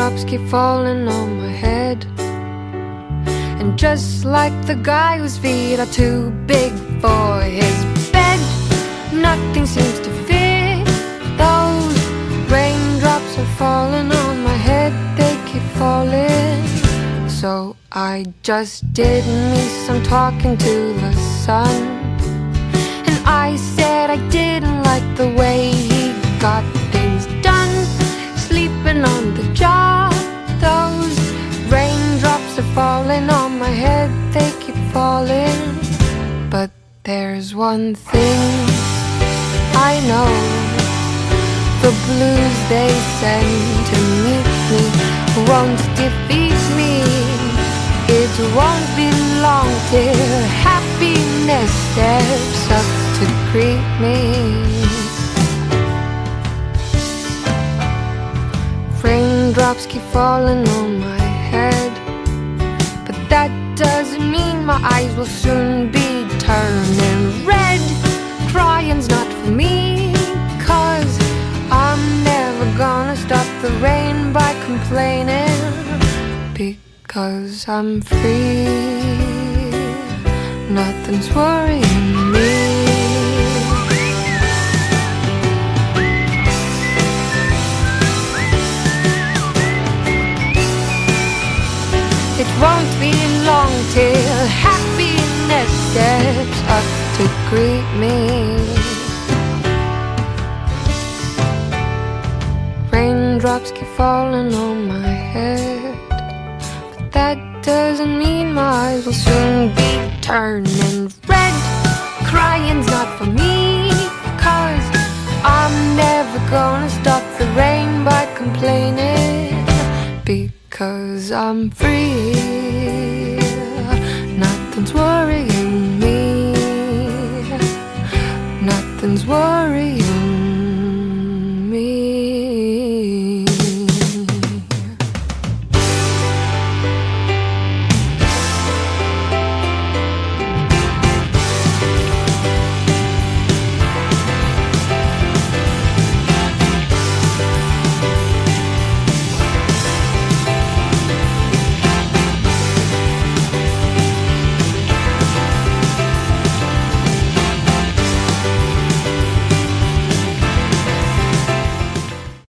Raindrops keep falling on my head, and just like the guy whose feet are too big for his bed, nothing seems to fit. Those raindrops are falling on my head, they keep falling. So I just did me some talking to the sun, and I said I didn't like the way he got things done, sleeping on the job. Those raindrops are falling on my head, they keep falling. But there's one thing I know, the blues they send to meet me won't defeat me. It won't be long till happiness steps up to greet me. Raindrops keep falling on my head, but that doesn't mean my eyes will soon be turning red. Crying's not for me, 'cause I'm never gonna stop the rain by complaining, because I'm free, nothing's worrying me. It won't be long till happiness steps up to greet me. Raindrops keep falling on my head, but that doesn't mean my eyes will soon be turning red. Crying's not for me, 'cause I'm never gonna stop the rain by complaining, because I'm free.